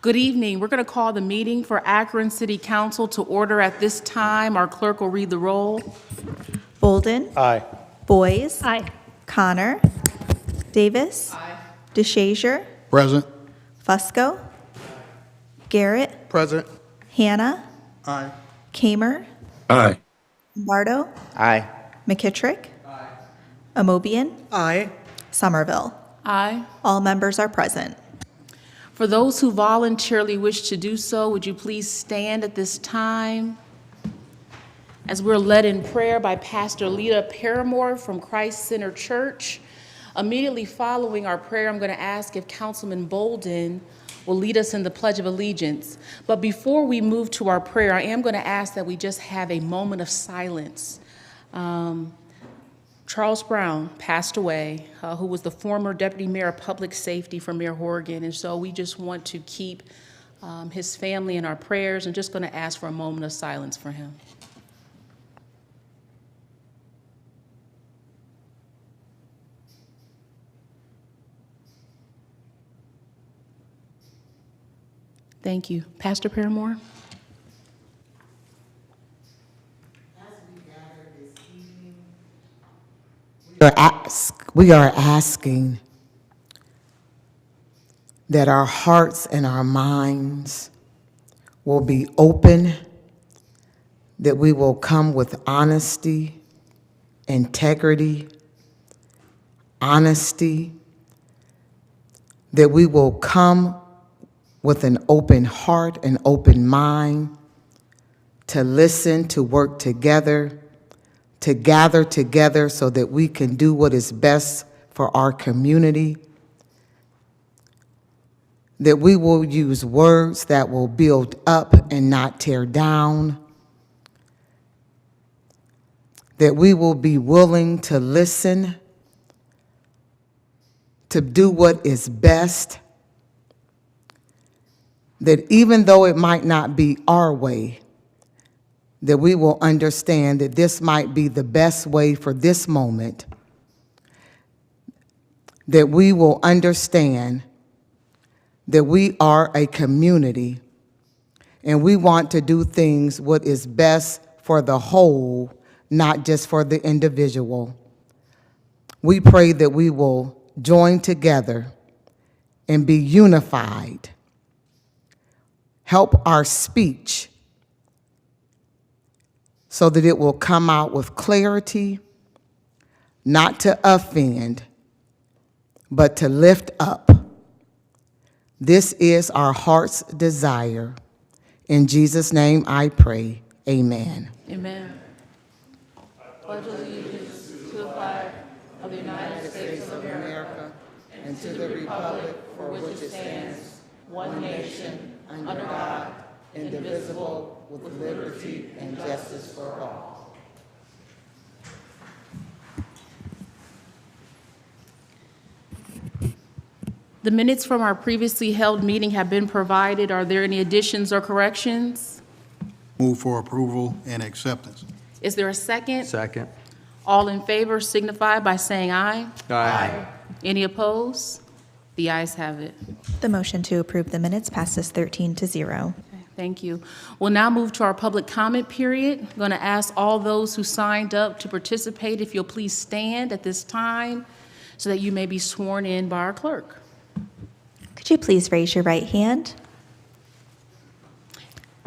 Good evening. We're going to call the meeting for Akron City Council to order at this time. Our clerk will read the roll. Bolden. Aye. Boys. Aye. Connor. Davis. Aye. DeShazier. Present. Fusco. Garrett. Present. Hannah. Aye. Kamer. Aye. Lombardo. Aye. McKittrick. Amobian. Aye. Somerville. Aye. All members are present. For those who voluntarily wish to do so, would you please stand at this time as we're led in prayer by Pastor Lita Paramore from Christ Center Church. Immediately following our prayer, I'm going to ask if Councilman Bolden will lead us in the Pledge of Allegiance. But before we move to our prayer, I am going to ask that we just have a moment of silence. Charles Brown passed away, who was the former Deputy Mayor of Public Safety for Mayor Horgan, and so we just want to keep his family in our prayers and just going to ask for a moment of silence for him. Thank you. Pastor Paramore? We are asking that our hearts and our minds will be open, that we will come with honesty, integrity, honesty, that we will come with an open heart and open mind to listen, to work together, to gather together so that we can do what is best for our community, that we will use words that will build up and not tear down, that we will be willing to listen, to do what is best, that even though it might not be our way, that we will understand that this might be the best way for this moment, that we will understand that we are a community and we want to do things what is best for the whole, not just for the individual. We pray that we will join together and be unified, help our speech so that it will come out with clarity, not to offend, but to lift up. This is our heart's desire. In Jesus' name I pray, amen. Amen. Pledge allegiance to the flag of the United States of America and to the republic for which it stands, one nation, under God, indivisible, with liberty and justice for all. The minutes from our previously held meeting have been provided. Are there any additions or corrections? Move for approval and acceptance. Is there a second? Second. All in favor signify by saying aye. Aye. Any opposed? The ayes have it. The motion to approve the minutes passes 13-0. Thank you. We'll now move to our public comment period. I'm going to ask all those who signed up to participate if you'll please stand at this time so that you may be sworn in by our clerk. Could you please raise your right hand?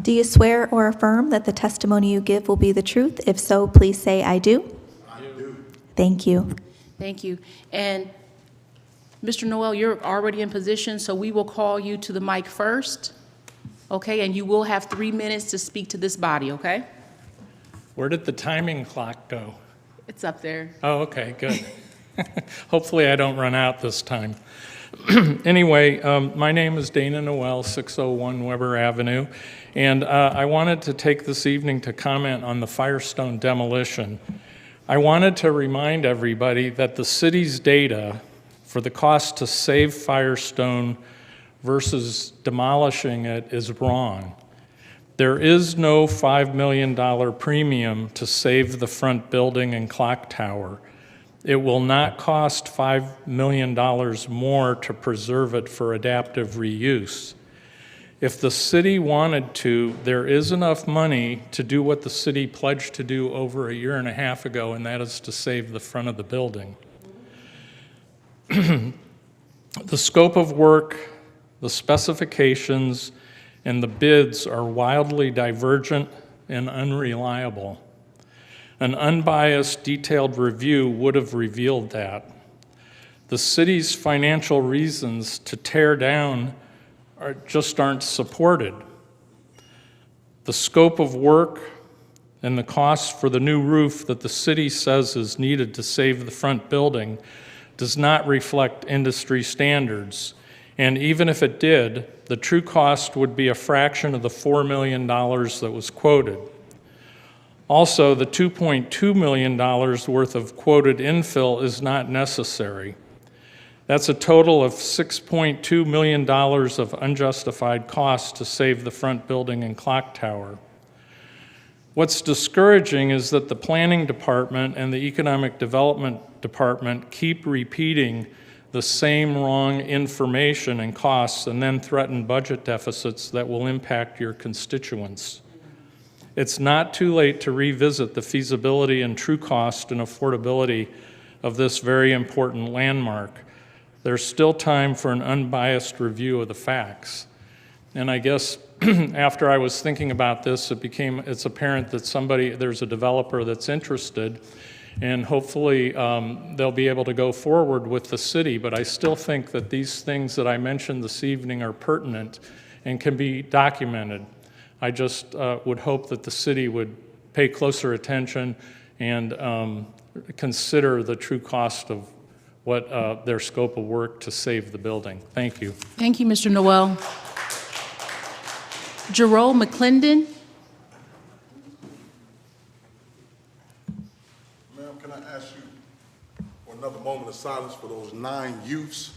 Do you swear or affirm that the testimony you give will be the truth? If so, please say, I do. I do. Thank you. Thank you. And Mr. Noel, you're already in position, so we will call you to the mic first. Okay, and you will have 3 minutes to speak to this body, okay? Where did the timing clock go? It's up there. Oh, okay, good. Hopefully I don't run out this time. Anyway, my name is Dana Noel, 601 Weber Avenue, and I wanted to take this evening to comment on the Firestone demolition. I wanted to remind everybody that the city's data for the cost to save Firestone versus demolishing it is wrong. There is no $5 million premium to save the front building and clock tower. It will not cost $5 million more to preserve it for adaptive reuse. If the city wanted to, there is enough money to do what the city pledged to do over a year and a half ago, and that is to save the front of the building. The scope of work, the specifications, and the bids are wildly divergent and unreliable. An unbiased, detailed review would have revealed that. The city's financial reasons to tear down just aren't supported. The scope of work and the cost for the new roof that the city says is needed to save the front building does not reflect industry standards. And even if it did, the true cost would be a fraction of the $4 million that was quoted. Also, the $2.2 million worth of quoted infill is not necessary. That's a total of $6.2 million of unjustified costs to save the front building and clock tower. What's discouraging is that the planning department and the economic development department keep repeating the same wrong information and costs and then threaten budget deficits that will impact your constituents. It's not too late to revisit the feasibility and true cost and affordability of this very important landmark. There's still time for an unbiased review of the facts. And I guess after I was thinking about this, it's apparent that there's a developer that's interested, and hopefully they'll be able to go forward with the city. But I still think that these things that I mentioned this evening are pertinent and can be documented. I just would hope that the city would pay closer attention and consider the true cost of what their scope of work to save the building. Thank you. Thank you, Mr. Noel. Jerome McClendon. Ma'am, can I ask you for another moment of silence for those 9 youths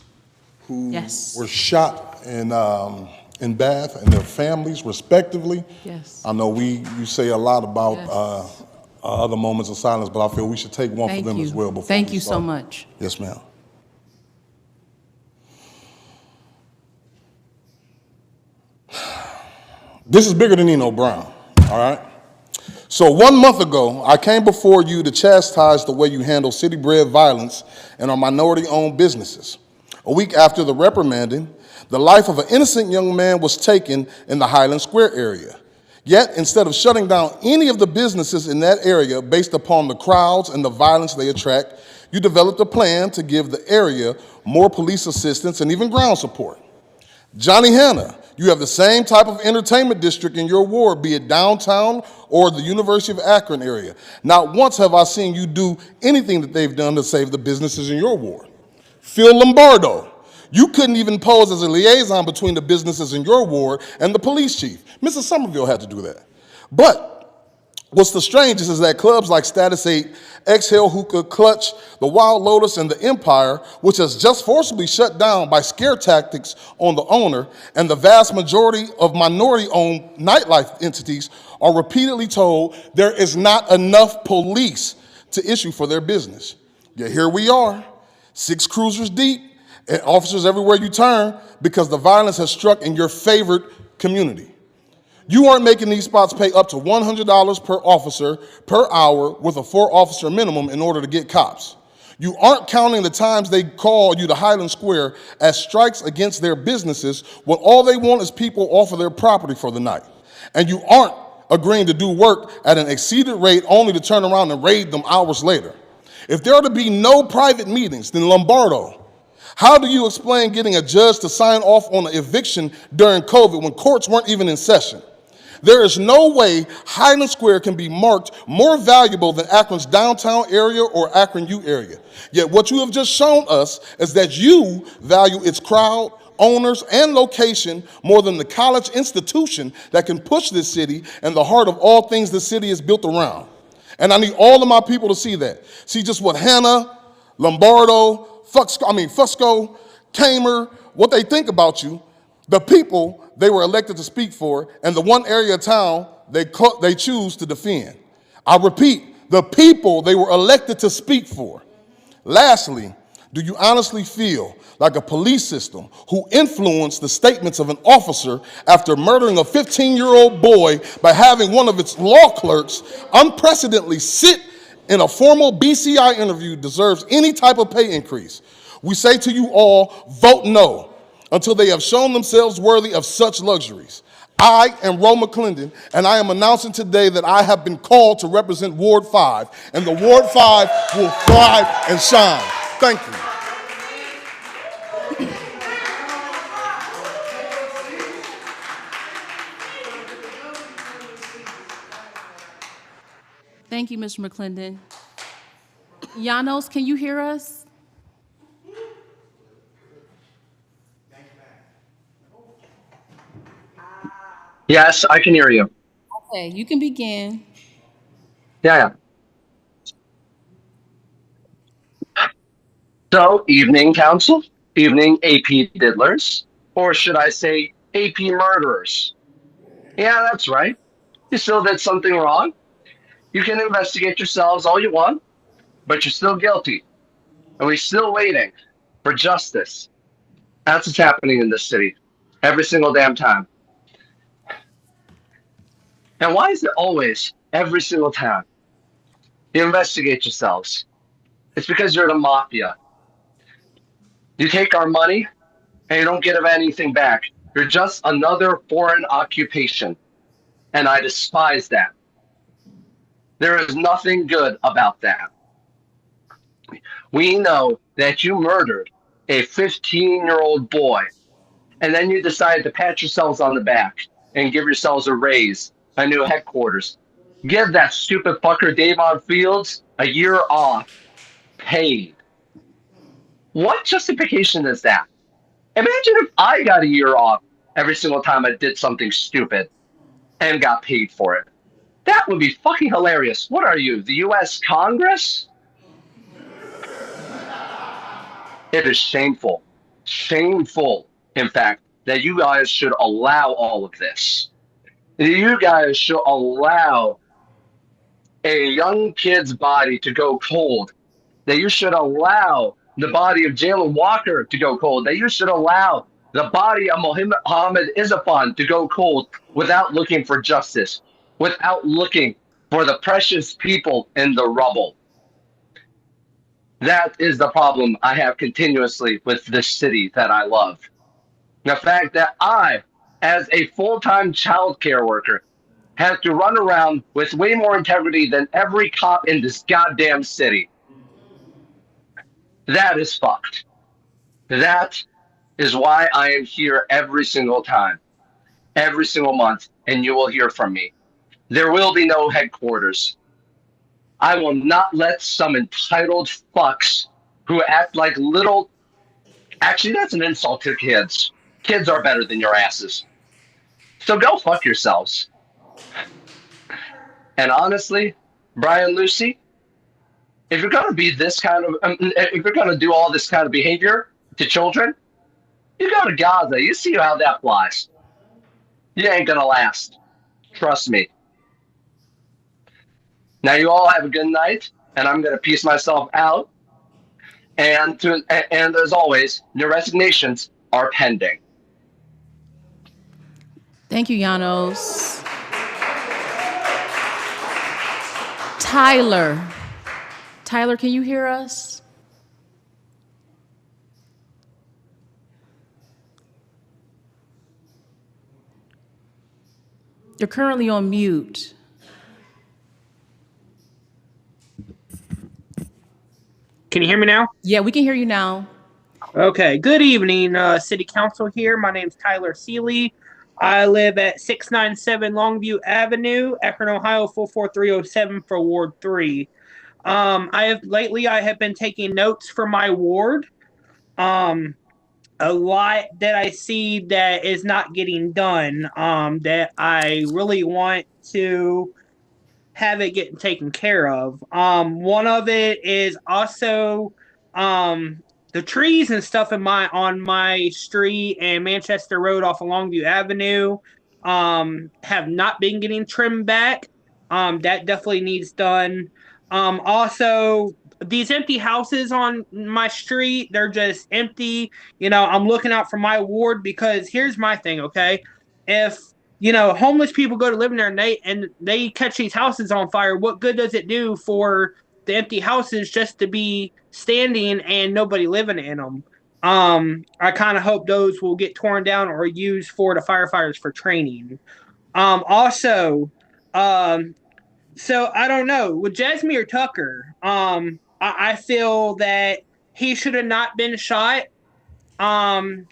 who Yes. were shot in Bath and their families, respectively? Yes. I know you say a lot about Yes. other moments of silence, but I feel we should take one Thank for them you. as well. Before Thank we you so start. much. Yes, ma'am. This is bigger than Nino Brown, all right? So 1 month ago, I came before you to chastise the way you handle city-bred violence in our minority-owned businesses. A week after the reprimanding, the life of an innocent young man was taken in the Highland Square area. Yet, instead of shutting down any of the businesses in that area based upon the crowds and the violence they attract, you developed a plan to give the area more police assistance and even ground support. Johnny Hanna, you have the same type of entertainment district in your ward, be it downtown or the University of Akron area. Not once have I seen you do anything that they've done to save the businesses in your ward. Phil Lombardo, you couldn't even pose as a liaison between the businesses in your ward and the police chief. Mrs. Somerville had to do that. But what's the strangest is that clubs like Status 8, Exhale Hookah, Clutch, the Wild Lotus, and the Empire, which has just forcibly shut down by scare tactics on the owner, and the vast majority of minority-owned nightlife entities are repeatedly told there is not enough police to issue for their business. Yet here we are, 6 cruisers deep, and officers everywhere you turn because the violence has struck in your favorite community. You aren't making these spots pay up to $100 per officer per hour with a 4-officer minimum in order to get cops. You aren't counting the times they call you to Highland Square as strikes against their businesses when all they want is people off of their property for the night. And you aren't agreeing to do work at an exceeded rate only to turn around and raid them hours later. If there are to be no private meetings, then Lombardo, how do you explain getting a judge to sign off on an eviction during COVID when courts weren't even in session? There is no way Highland Square can be marked more valuable than Akron's downtown area or Akron U area. Yet what you have just shown us is that you value its crowd, owners, and location more than the college institution that can push this city and the heart of all things the city is built around. And I need all of my people to see that. See just what Hannah, Lombardo, Fusco, Kamer, what they think about you, the people they were elected to speak for, and the one area of town they choose to defend. I repeat, the people they were elected to speak for. Lastly, Do you honestly feel like a police system who influenced the statements of an officer after murdering a 15-year-old boy by having one of its law clerks unprecedentedly sit in a formal BCI interview deserves any type of pay increase? We say to you all, vote no until they have shown themselves worthy of such luxuries. I am Ro McClendon, and I am announcing today that I have been called to represent Ward 5, and the Ward 5 will thrive and shine. Thank you. Thank you, Mr. McClendon. Janos, can you hear us? Yes, I can hear you. Okay, you can begin. Yeah. So, evening, council, evening, AP diddlers, or should I say, AP murderers? Yeah, that's right. You still did something wrong. You can investigate yourselves all you want, but you're still guilty. And we're still waiting for justice. That's what's happening in this city every single damn time. And why is it always every single time you investigate yourselves? It's because you're the mafia. You take our money and you don't give anything back. You're just another foreign occupation. And I despise that. There is nothing good about that. We know that you murdered a 15-year-old boy, and then you decided to pat yourselves on the back and give yourselves a raise, a new headquarters. Give that stupid fucker Davon Fields a year off, paid. What justification is that? Imagine if I got a year off every single time I did something stupid and got paid for it. That would be fucking hilarious. What are you, the US Congress? It is shameful. Shameful, in fact, that you guys should allow all of this. You guys should allow a young kid's body to go cold. That you should allow the body of Jalen Walker to go cold. That you should allow the body of Mohammed Izafan to go cold without looking for justice, without looking for the precious people in the rubble. That is the problem I have continuously with this city that I love. The fact that I, as a full-time childcare worker, have to run around with way more integrity than every cop in this goddamn city. That is fucked. That is why I am here every single time, every single month, and you will hear from me. There will be no headquarters. I will not let some entitled fucks who act like little. Actually, that's an insult to kids. Kids are better than your asses. So go fuck yourselves. And honestly, Brian Lucy, if you're gonna be this kind of, if you're gonna do all this kind of behavior to children, you go to Gaza. You see how that flies. You ain't gonna last. Trust me. Now you all have a good night, and I'm gonna peace myself out. And as always, your resignations are pending. Thank you, Janos. Tyler. Tyler, can you hear us? You're currently on mute. Can you hear me now? Yeah, we can hear you now. Okay. Good evening, City Council here. My name's Tyler Seeley. I live at 697 Longview Avenue, Akron, Ohio 44307 for Ward 3. I have been taking notes for my ward. A lot that I see that is not getting done. That I really want to have it getting taken care of. One of it is also the trees and stuff on my street and Manchester Road off of Longview Avenue have not been getting trimmed back. That definitely needs done. Also, these empty houses on my street, they're just empty. I'm looking out for my ward because here's my thing, okay? If homeless people go to live in there and they catch these houses on fire, what good does it do for the empty houses just to be standing and nobody living in them? I kind of hope those will get torn down or used for the firefighters for training. Also, so I don't know with Jasmine Tucker. I feel that he should have not been shot.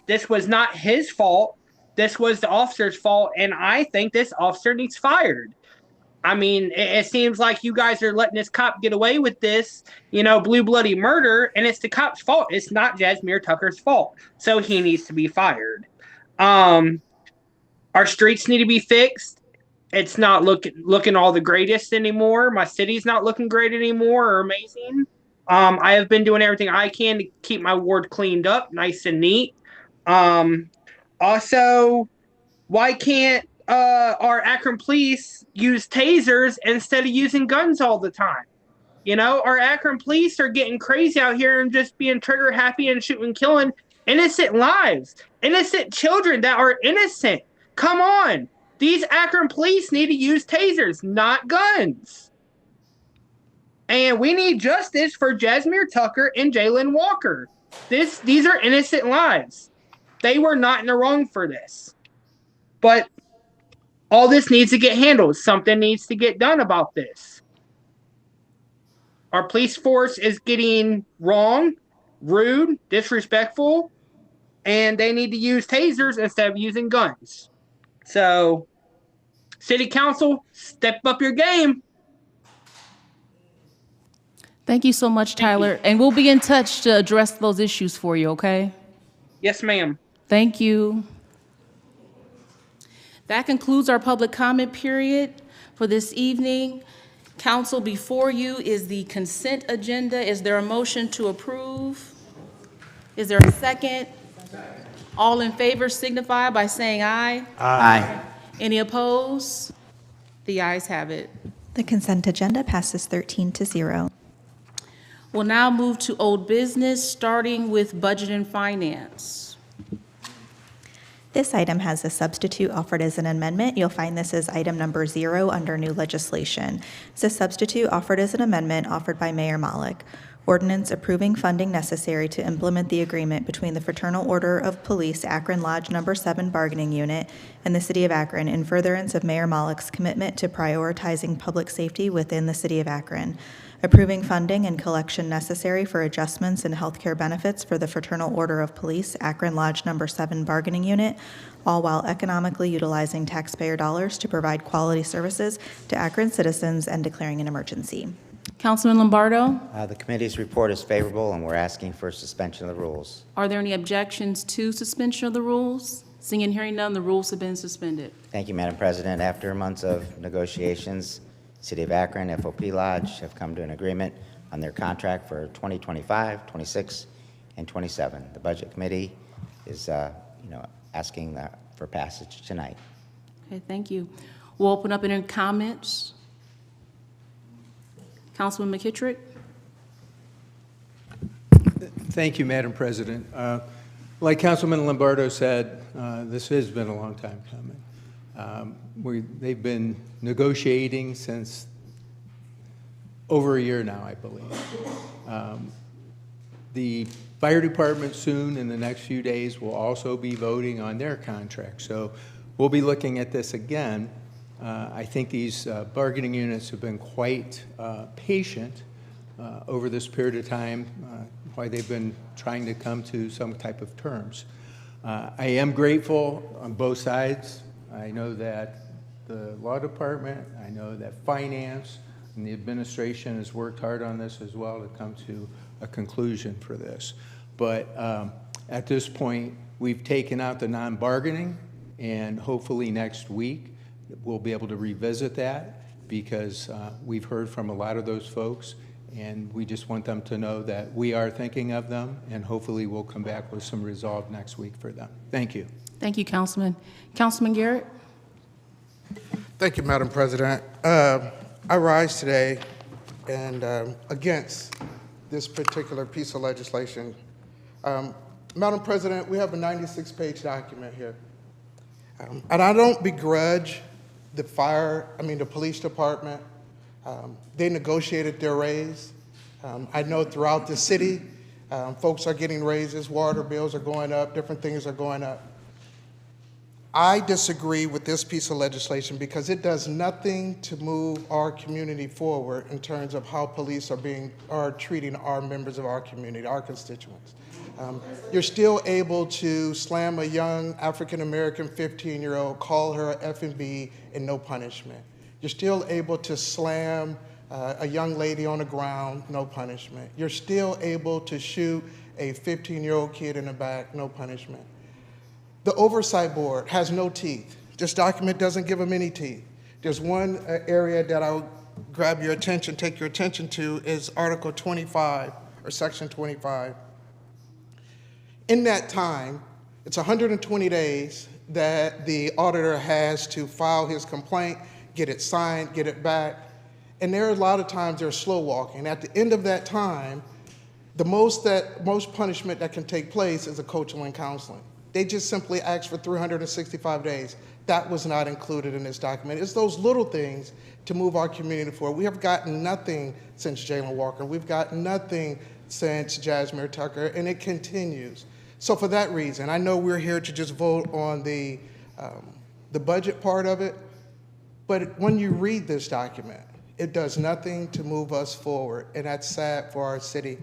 This was not his fault. This was the officer's fault, and I think this officer needs fired. I mean, it seems like you guys are letting this cop get away with this, blue bloody murder, and it's the cop's fault. It's not Jasmine Tucker's fault, so he needs to be fired. Our streets need to be fixed. It's not looking all the greatest anymore. My city's not looking great anymore or amazing. I have been doing everything I can to keep my ward cleaned up, nice and neat. Also, why can't our Akron police use tasers instead of using guns all the time? Our Akron police are getting crazy out here and just being trigger happy and shooting, killing innocent lives, innocent children that are innocent. Come on. These Akron police need to use tasers, not guns. And we need justice for Jasmine Tucker and Jalen Walker. These are innocent lives. They were not in the wrong for this. But all this needs to get handled. Something needs to get done about this. Our police force is getting wrong, rude, disrespectful, and they need to use tasers instead of using guns. So, City Council, step up your game. Thank you so much, Tyler. And we'll be in touch to address those issues for you, okay? Yes, ma'am. Thank you. That concludes our public comment period for this evening. Council, before you is the consent agenda. Is there a motion to approve? Is there a second? All in favor signify by saying aye. Aye. Any opposed? The ayes have it. The consent agenda passes 13-0. We'll now move to old business, starting with budget and finance. This item has a substitute offered as an amendment. You'll find this as item number 0 under new legislation. It's a substitute offered as an amendment offered by Mayor Malik. Ordinance approving funding necessary to implement the agreement between the Fraternal Order of Police Akron Lodge No. 7 Bargaining Unit and the City of Akron in furtherance of Mayor Malik's commitment to prioritizing public safety within the City of Akron. Approving funding and collection necessary for adjustments in healthcare benefits for the Fraternal Order of Police Akron Lodge No. 7 Bargaining Unit, all while economically utilizing taxpayer dollars to provide quality services to Akron citizens and declaring an emergency. Councilman Lombardo, The committee's report is favorable, and we're asking for suspension of the rules. are there any objections to suspension of the rules? Seeing and hearing none, the rules have been suspended. Thank you, Madam President. After months of negotiations, City of Akron, FOP Lodge have come to an agreement on their contract for 2025, 26, and 27. The Budget Committee is, asking for passage tonight. Okay, thank you. We'll open up any comments. Councilman McKittrick? Thank you, Madam President. Like Councilman Lombardo said, this has been a long time coming. They've been negotiating since over a year now, I believe. The fire department soon, in the next few days, will also be voting on their contract. So we'll be looking at this again. I think these bargaining units have been quite patient over this period of time, why they've been trying to come to some type of terms. I am grateful on both sides. I know that the law department, I know that finance and the administration has worked hard on this as well to come to a conclusion for this. But at this point, we've taken out the non-bargaining, and hopefully next week we'll be able to revisit that, because we've heard from a lot of those folks, and we just want them to know that we are thinking of them, and hopefully we'll come back with some resolve next week for them. Thank you. Thank you, Councilman. Councilman Garrett? Thank you, Madam President. I rise today and against this particular piece of legislation. Madam President, we have a 96-page document here. And I don't begrudge the police department. They negotiated their raise. I know throughout the city, folks are getting raises, water bills are going up, different things are going up. I disagree with this piece of legislation because it does nothing to move our community forward in terms of how police are treating our members of our community, our constituents. You're still able to slam a young African-American 15-year-old, call her F&B, and no punishment. You're still able to slam a young lady on the ground, no punishment. You're still able to shoot a 15-year-old kid in the back, no punishment. The Oversight Board has no teeth. This document doesn't give them any teeth. There's one area that I'll grab your attention, take your attention to, is Article 25, or Section 25. In that time, it's 120 days that the auditor has to file his complaint, get it signed, get it back, and there are a lot of times they're slow walking. At the end of that time, the most punishment that can take place is a coaching and counseling. They just simply asked for 365 days. That was not included in this document. It's those little things to move our community forward. We have gotten nothing since Jalen Walker. We've gotten nothing since Jasmine Tucker, and it continues. So for that reason, I know we're here to just vote on the budget part of it, but when you read this document, it does nothing to move us forward, and that's sad for our city.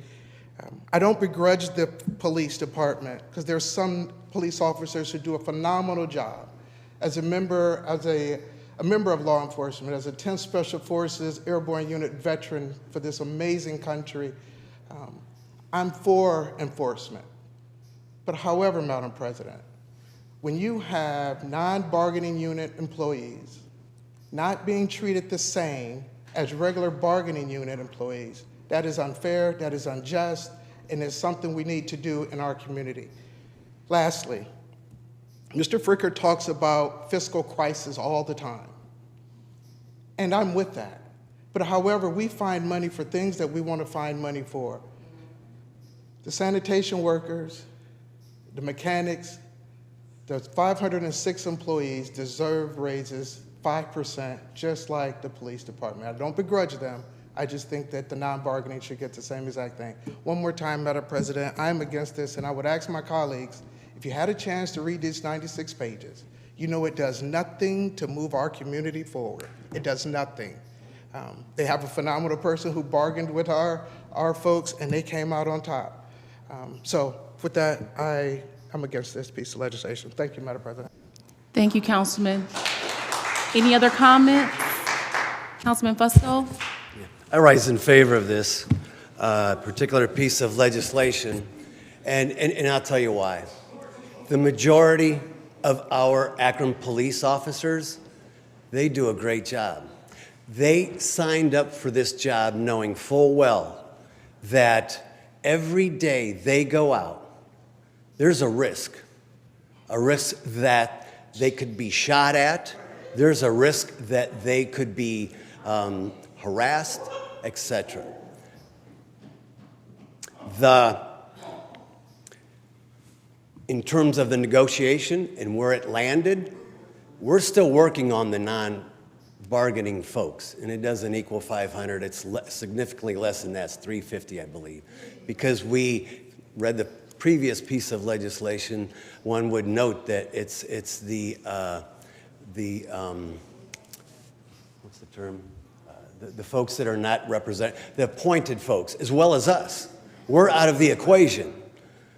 I don't begrudge the police department because there's some police officers who do a phenomenal job. As a member of law enforcement, as a 10th Special Forces Airborne Unit veteran for this amazing country, I'm for enforcement. But however, Madam President, when you have non-bargaining unit employees not being treated the same as regular bargaining unit employees, that is unfair, that is unjust, and it's something we need to do in our community. Lastly, Mr. Fricker talks about fiscal crisis all the time, and I'm with that. But however, we find money for things that we want to find money for. The sanitation workers, the mechanics, the 506 employees deserve raises 5%, just like the police department. I don't begrudge them. I just think that the non-bargaining should get the same exact thing. One more time, Madam President, I'm against this, and I would ask my colleagues, if you had a chance to read these 96 pages, you know it does nothing to move our community forward. It does nothing. They have a phenomenal person who bargained with our folks, and they came out on top. So with that, I'm against this piece of legislation. Thank you, Madam President. Thank you, Councilman. Any other comments? Councilman Fusco? I rise in favor of this particular piece of legislation, and I'll tell you why. The majority of our Akron police officers, they do a great job. They signed up for this job knowing full well that every day they go out, there's a risk that they could be shot at, there's a risk that they could be harassed, etc. In terms of the negotiation and where it landed, we're still working on the non-bargaining folks, and it doesn't equal 500. It's significantly less than that. It's 350, I believe. Because we read the previous piece of legislation, one would note that it's the what's the term? The folks that are not represented, the appointed folks, as well as us. We're out of the equation.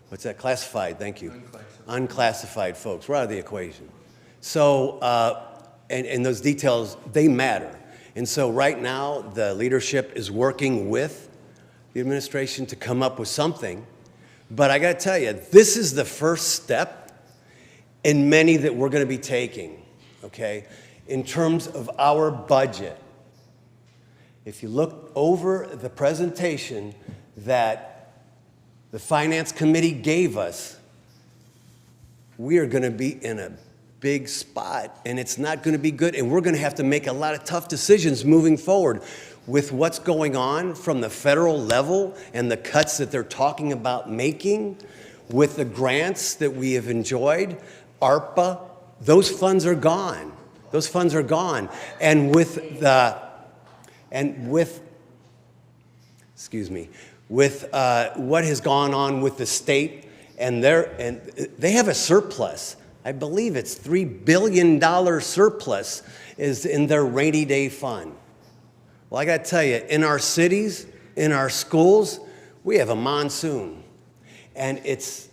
What's that? Classified, thank you. Unclassified folks, we're out of the equation. So, and those details, they matter. And so right now, the leadership is working with the administration to come up with something. But I gotta tell you, this is the first step in many that we're gonna be taking, okay? In terms of our budget. If you look over the presentation that the Finance Committee gave us, we are going to be in a big spot, and it's not going to be good, and we're going to have to make a lot of tough decisions moving forward. with what's going on from the federal level and the cuts that they're talking about making, with the grants that we have enjoyed, ARPA, those funds are gone. Those funds are gone. And with what has gone on with the state, and they have a surplus. I believe it's $3 billion surplus is in their rainy day fund. Well, I got to tell you, in our cities, in our schools, we have a monsoon. And it's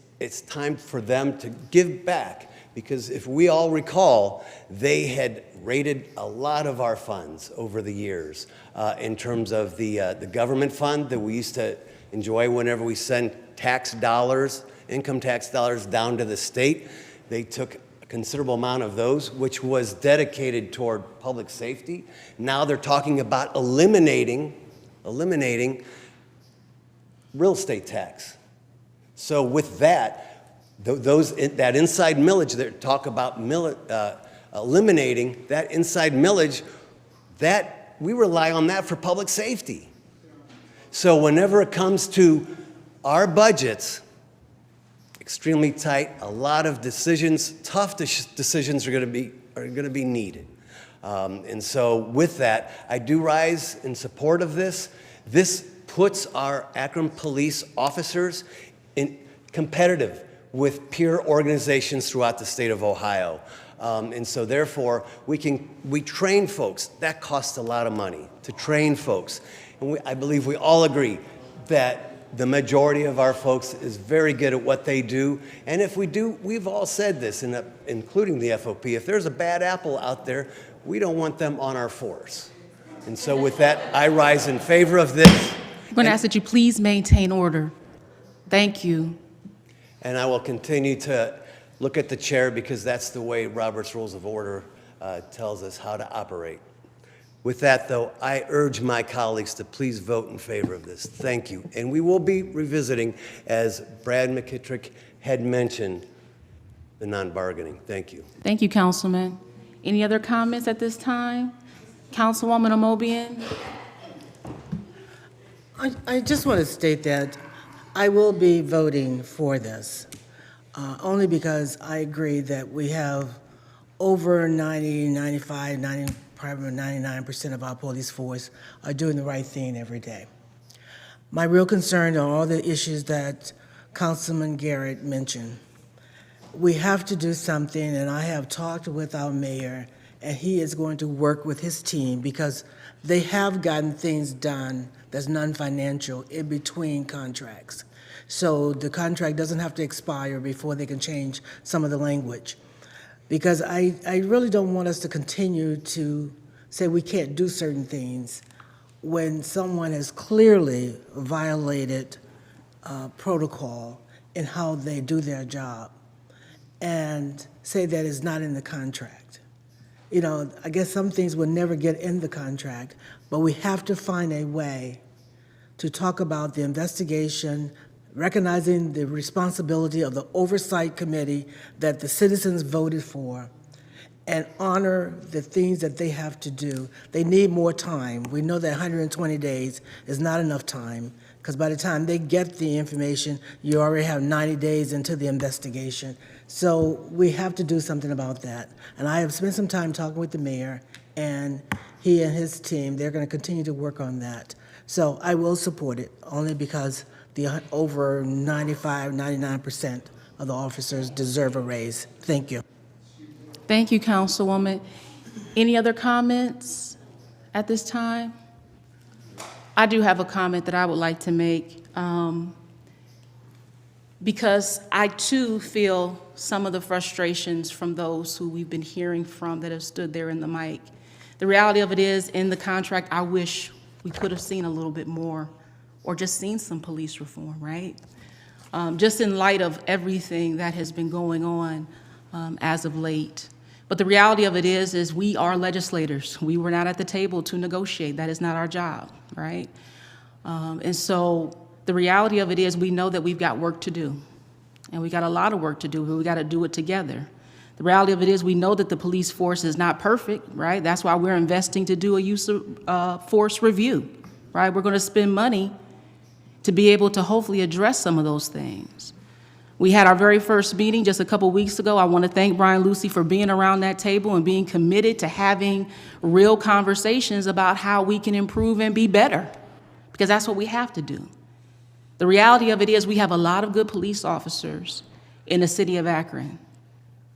time for them to give back, because if we all recall, they had raided a lot of our funds over the years in terms of the government fund that we used to enjoy whenever we send tax dollars, income tax dollars down to the state. They took a considerable amount of those, which was dedicated toward public safety. Now they're talking about eliminating real estate tax. So with that, that inside millage, they talk about eliminating that inside millage, that we rely on that for public safety. So whenever it comes to our budgets, extremely tight, a lot of decisions, tough decisions are going to be needed. And so with that, I do rise in support of this. This puts our Akron police officers in competitive with peer organizations throughout the state of Ohio. And so therefore, we train folks. That costs a lot of money to train folks. And I believe we all agree that the majority of our folks is very good at what they do. And if we do, we've all said this, including the FOP, if there's a bad apple out there, we don't want them on our force. And so with that, I rise in favor of this. I'm going to ask that you please maintain order. Thank you. And I will continue to look at the chair, because that's the way Robert's Rules of Order tells us how to operate. With that, though, I urge my colleagues to please vote in favor of this. Thank you. And we will be revisiting, as Brad McKittrick had mentioned, the non-bargaining. Thank you. Thank you, Councilman. Any other comments at this time? Councilwoman Amobian? I just want to state that I will be voting for this, only because I agree that we have over 90, 95, 90, probably 99% of our police force are doing the right thing every day. My real concern are all the issues that Councilman Garrett mentioned. We have to do something, and I have talked with our mayor, and he is going to work with his team, because they have gotten things done that's non-financial in between contracts. So the contract doesn't have to expire before they can change some of the language. Because I really don't want us to continue to say we can't do certain things when someone has clearly violated protocol in how they do their job, and say that it's not in the contract. You know, I guess some things will never get in the contract, but we have to find a way to talk about the investigation, recognizing the responsibility of the oversight committee that the citizens voted for, and honor the things that they have to do. They need more time. We know that 120 days is not enough time, because by the time they get the information, you already have 90 days into the investigation. So we have to do something about that. And I have spent some time talking with the mayor, and he and his team, they're going to continue to work on that. So I will support it, only because the over 95, 99% of the officers deserve a raise. Thank you. Thank you, Councilwoman. Any other comments at this time? I do have a comment that I would like to make, because I too feel some of the frustrations from those who we've been hearing from that have stood there in the mic. The reality of it is, in the contract, I wish we could have seen a little bit more, or just seen some police reform, right? Just in light of everything that has been going on as of late. But the reality of it is we are legislators. We were not at the table to negotiate. That is not our job, right? And so the reality of it is we know that we've got work to do. And we got a lot of work to do, but we got to do it together. The reality of it is we know that the police force is not perfect, right? That's why we're investing to do a use of force review, right? We're going to spend money to be able to hopefully address some of those things. We had our very first meeting just a couple weeks ago. I want to thank Brian Lucy for being around that table and being committed to having real conversations about how we can improve and be better, because that's what we have to do. The reality of it is we have a lot of good police officers in the city of Akron,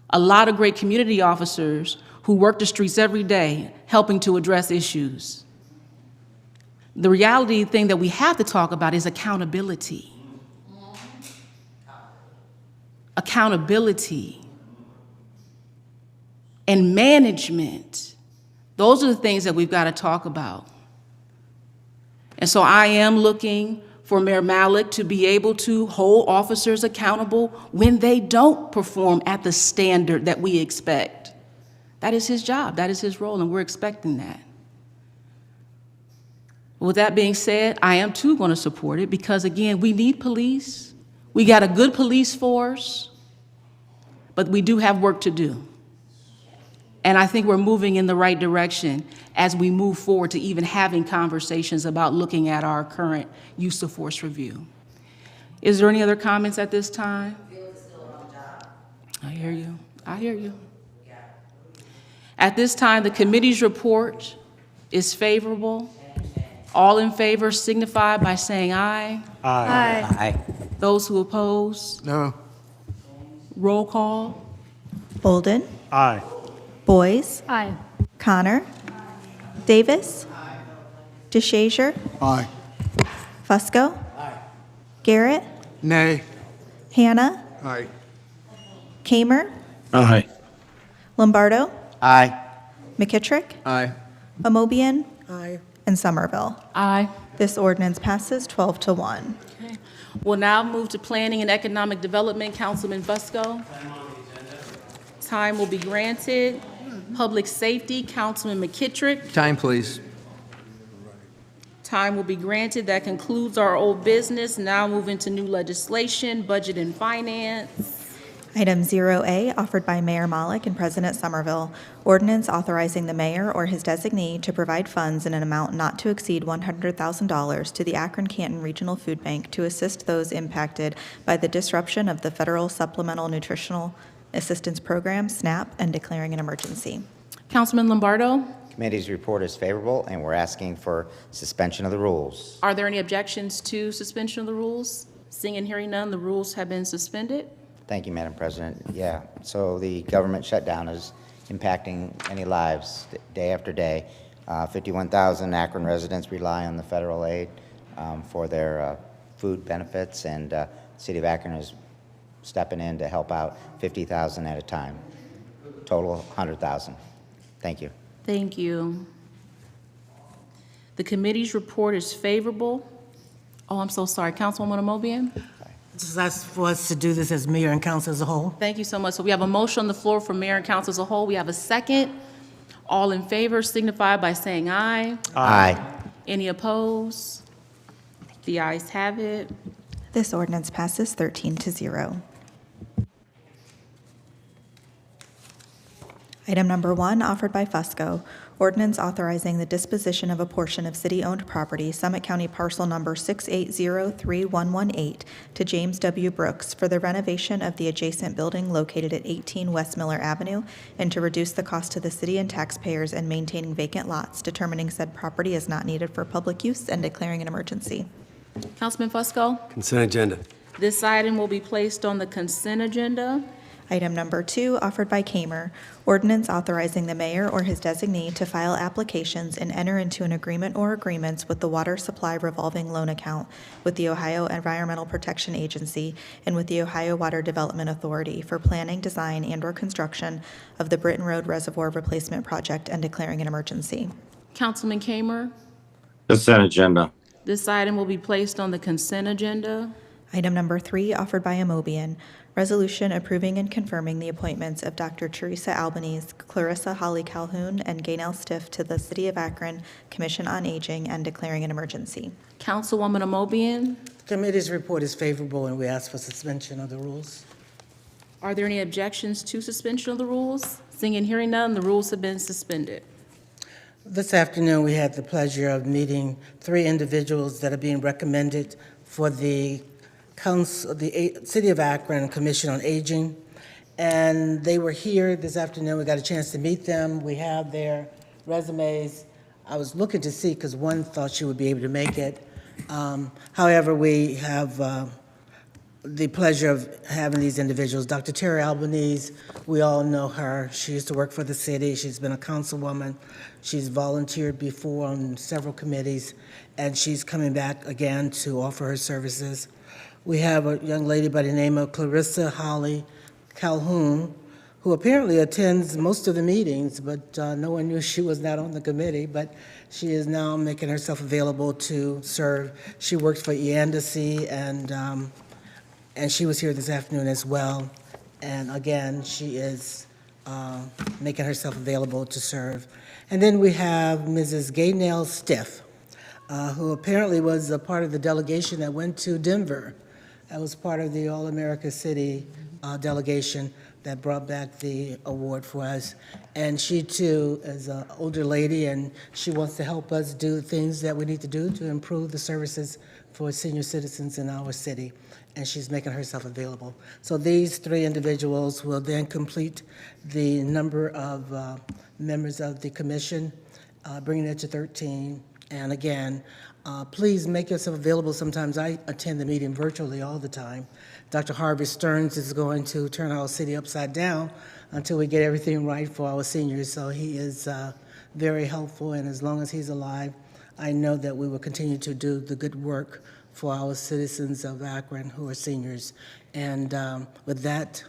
a lot of great community officers who work the streets every day helping to address issues. The reality thing that we have to talk about is accountability. Accountability and management. Those are the things that we've got to talk about. And so I am looking for Mayor Malik to be able to hold officers accountable when they don't perform at the standard that we expect. That is his job, that is his role, and we're expecting that. With that being said, I am too going to support it because, again, we need police. We got a good police force, but we do have work to do. And I think we're moving in the right direction as we move forward to even having conversations about looking at our current use of force review. Is there any other comments at this time? I hear you. I hear you. At this time, the committee's report is favorable. All in favor signify by saying aye. Aye. Aye. Those who oppose? No. Roll call. Bolden? Aye. Boys? Aye. Connor? Davis? DeShazier? Aye. Fusco? Garrett? Nay. Hannah? Aye. Kamer? Aye. Lombardo? Aye. McKittrick? Aye. Amobian? Aye. And Somerville. Aye. This ordinance passes 12 to 1. Okay. We'll now move to Planning and Economic Development. Councilman Fusco. Time will be granted. Public Safety, Councilman McKittrick. Time, please. Time will be granted. That concludes our old business. Now move into new legislation, Budget and Finance. Item 0A, offered by Mayor Malik and President Somerville. Ordinance authorizing the mayor or his designee to provide funds in an amount not to exceed $100,000 to the Akron-Canton Regional Food Bank to assist those impacted by the disruption of the Federal Supplemental Nutritional Assistance Program, SNAP, and declaring an emergency. Councilman Lombardo, Committee's report is favorable, and we're asking for suspension of the rules. are there any objections to suspension of the rules? Seeing and hearing none, the rules have been suspended. Thank you, Madam President. Yeah, so the government shutdown is impacting many lives day after day. 51,000 Akron residents rely on the federal aid for their food benefits, and the City of Akron is stepping in to help out 50,000 at a time. Total 100,000. Thank you. Thank you. The committee's report is favorable. Oh, I'm so sorry. Councilwoman Amobian? That's for us to do this as mayor and council as a whole. Thank you so much. So we have a motion on the floor for mayor and council as a whole. We have a second. All in favor signify by saying aye. Aye. Any opposed? The ayes have it. This ordinance passes 13 to 0. Item number 1, offered by Fusco. Ordinance authorizing the disposition of a portion of city-owned property, Summit County parcel number 6803118, to James W. Brooks for the renovation of the adjacent building located at 18 West Miller Avenue, and to reduce the cost to the city and taxpayers in maintaining vacant lots, determining said property is not needed for public use, and declaring an emergency. Councilman Fusco? Consent agenda. This item will be placed on the consent agenda. Item number 2, offered by Kamer. Ordinance authorizing the mayor or his designee to file applications and enter into an agreement or agreements with the Water Supply Revolving Loan Account with the Ohio Environmental Protection Agency and with the Ohio Water Development Authority for planning, design, and/or construction of the Britton Road Reservoir Replacement Project and declaring an emergency. Councilman Kamer? Consent agenda. This item will be placed on the consent agenda. Item number 3, offered by Amobian. Resolution approving and confirming the appointments of Dr. Teresa Albanese, Clarissa Holly Calhoun, and Gaynell Stiff to the City of Akron Commission on Aging and declaring an emergency. Councilwoman Amobian? Committee's report is favorable, and we ask for suspension of the rules. Are there any objections to suspension of the rules? Seeing and hearing none, the rules have been suspended. This afternoon, we had the pleasure of meeting 3 individuals that are being recommended for the City of Akron Commission on Aging. And they were here this afternoon. We got a chance to meet them. We have their resumes. I was looking to see, because one thought she would be able to make it. However, we have the pleasure of having these individuals. Dr. Terry Albanese, we all know her. She used to work for the city. She's been a councilwoman. She's volunteered before on several committees, and she's coming back again to offer her services. We have a young lady by the name of Clarissa Holly Calhoun, who apparently attends most of the meetings, but no one knew she was not on the committee, but she is now making herself available to serve. She works for EANDAC, and she was here this afternoon as well. And again, she is making herself available to serve. And then we have Mrs. Gaynell Stiff, who apparently was a part of the delegation that went to Denver. That was part of the All-America City delegation that brought back the award for us. And she too is an older lady, and she wants to help us do things that we need to do to improve the services for senior citizens in our city. And she's making herself available. So these 3 individuals will then complete the number of members of the commission, bringing it to 13. And again, please make yourself available. Sometimes I attend the meeting virtually all the time. Dr. Harvey Stearns is going to turn our city upside down until we get everything right for our seniors. So he is very helpful, and as long as he's alive, I know that we will continue to do the good work for our citizens of Akron who are seniors. And with that,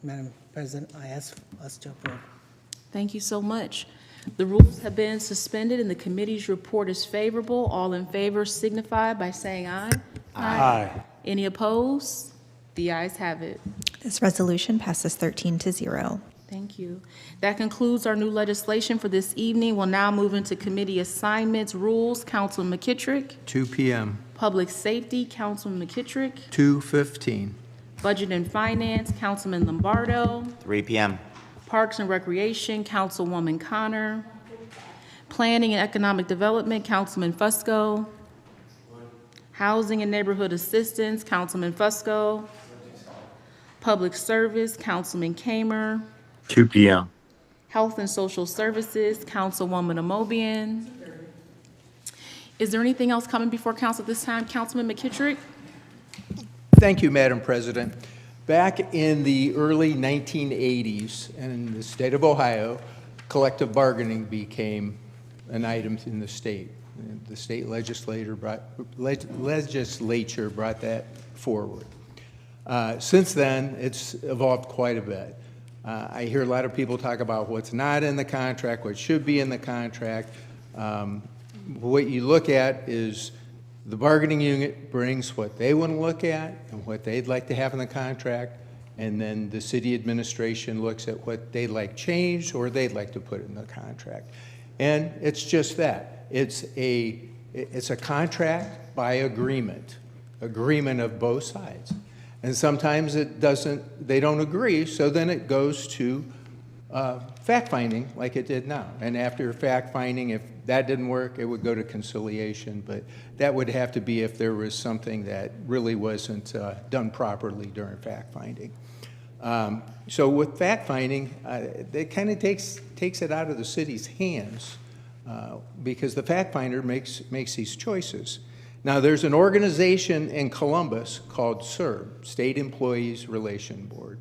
Madam President, I ask us to approve. Thank you so much. The rules have been suspended and the committee's report is favorable. All in favor signify by saying aye. Aye. Any opposed? The ayes have it. This resolution passes 13-0. Thank you. That concludes our new legislation for this evening. We'll now move into committee assignments, rules. Councilman McKittrick. 2 p.m., Public Safety, Councilman McKittrick. 2:15. Budget and Finance, Councilman Lombardo. 3 p.m. Parks and Recreation, Councilwoman Connor. Planning and Economic Development, Councilman Fusco. Housing and Neighborhood Assistance, Councilman Fusco. Public Service, Councilman Kamer. 2 p.m. Health and Social Services, Councilwoman Amobian. Is there anything else coming before council at this time? Councilman McKittrick? Thank you, Madam President. Back in the early 1980s, in the state of Ohio, collective bargaining became an item in the state. The state legislature brought that forward. Since then, it's evolved quite a bit. I hear a lot of people talk about what's not in the contract, what should be in the contract. What you look at is the bargaining unit brings what they want to look at and what they'd like to have in the contract, and then the city administration looks at what they'd like changed or they'd like to put in the contract. And it's just that. It's a contract by agreement of both sides. And sometimes they don't agree, so then it goes to fact-finding like it did now. And after fact-finding, if that didn't work, it would go to conciliation, but that would have to be if there was something that really wasn't done properly during fact-finding. So with fact-finding, it kind of takes it out of the city's hands because the fact-finder makes these choices. Now, there's an organization in Columbus called SERB, State Employees Relation Board.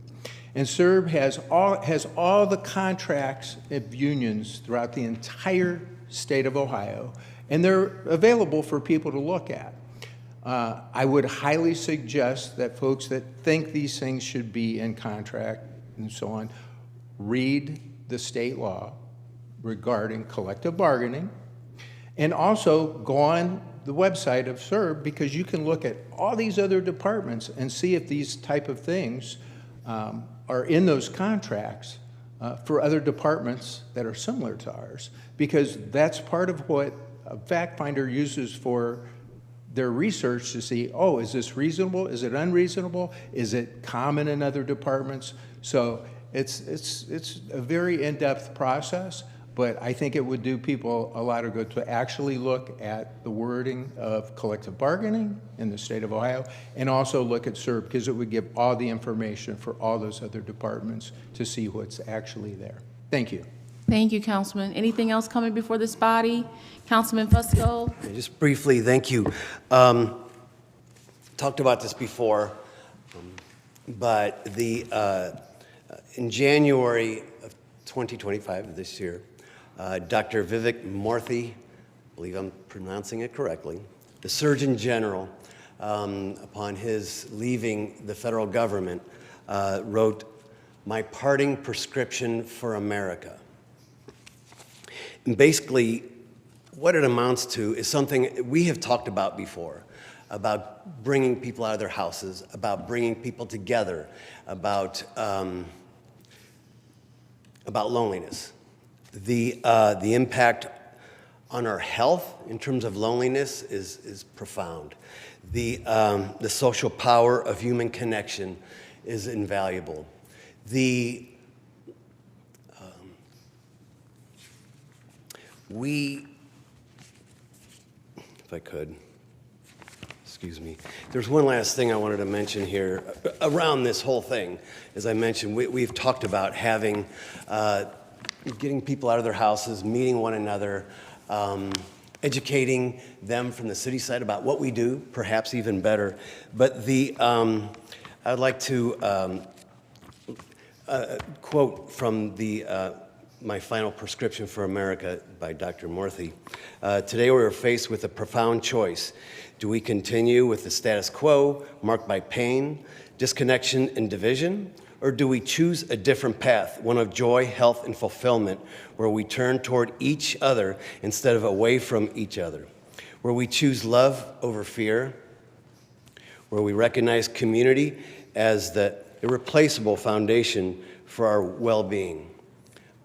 And SERB has all the contracts of unions throughout the entire state of Ohio, and they're available for people to look at. I would highly suggest that folks that think these things should be in contract and so on, read the state law regarding collective bargaining, and also go on the website of SERB, because you can look at all these other departments and see if these type of things are in those contracts for other departments that are similar to ours, because that's part of what a fact finder uses for their research to see, oh, is this reasonable? Is it unreasonable? Is it common in other departments? So it's a very in-depth process, but I think it would do people a lot of good to actually look at the wording of collective bargaining in the state of Ohio and also look at CERB, because it would give all the information for all those other departments to see what's actually there. Thank you. Thank you, Councilman. Anything else coming before this body? Councilman Fusco? Just briefly, thank you. Talked about this before, but in January of 2025, this year, Dr. Vivek Murthy, I believe I'm pronouncing it correctly, the Surgeon General, upon his leaving the federal government, wrote, "My parting prescription for America." And basically, what it amounts to is something we have talked about before, about bringing people out of their houses, about bringing people together, about loneliness. The impact on our health in terms of loneliness is profound. The social power of human connection is invaluable. If I could, excuse me. There's one last thing I wanted to mention here around this whole thing. As I mentioned, we've talked about having, getting people out of their houses, meeting one another, educating them from the city side about what we do, perhaps even better. But I'd like to quote from My Final Prescription for America by Dr. Murthy. Today we are faced with a profound choice. Do we continue with the status quo marked by pain, disconnection, and division? Or do we choose a different path, one of joy, health, and fulfillment, where we turn toward each other instead of away from each other? Where we choose love over fear? Where we recognize community as the irreplaceable foundation for our well-being?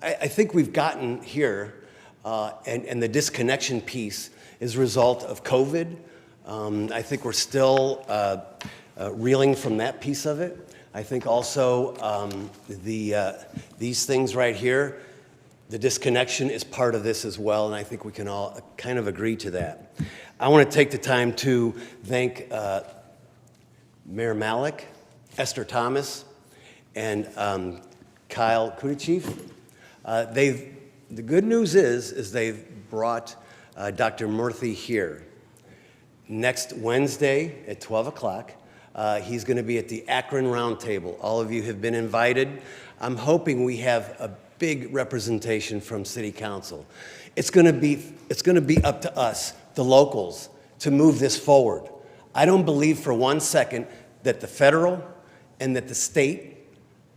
I think we've gotten here, and the disconnection piece is a result of COVID. I think we're still reeling from that piece of it. I think also these things right here, the disconnection is part of this as well, and I think we can all kind of agree to that. I want to take the time to thank Mayor Malik, Esther Thomas, and Kyle Kudichief. The good news is they've brought Dr. Murthy here. Next Wednesday at 12 o'clock, he's going to be at the Akron Roundtable. All of you have been invited. I'm hoping we have a big representation from City Council. It's going to be up to us, the locals, to move this forward. I don't believe for one second that the federal and that the state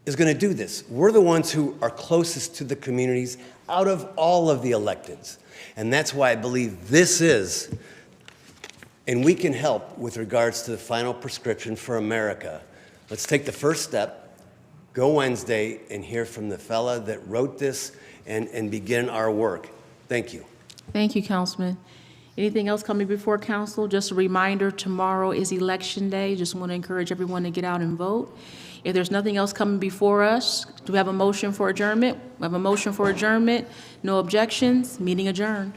is going to do this. We're the ones who are closest to the communities out of all of the electeds. And that's why I believe this is, and we can help with regards to the final prescription for America. Let's take the first step, go Wednesday, and hear from the fella that wrote this and begin our work. Thank you. Thank you, Councilman. Anything else coming before council? Just a reminder, tomorrow is Election Day. Just want to encourage everyone to get out and vote. If there's nothing else coming before us, do we have a motion for adjournment? We have a motion for adjournment. No objections. Meeting adjourned.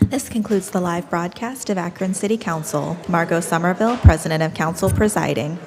This concludes the live broadcast of Akron City Council. Margot Somerville, President of Council, presiding.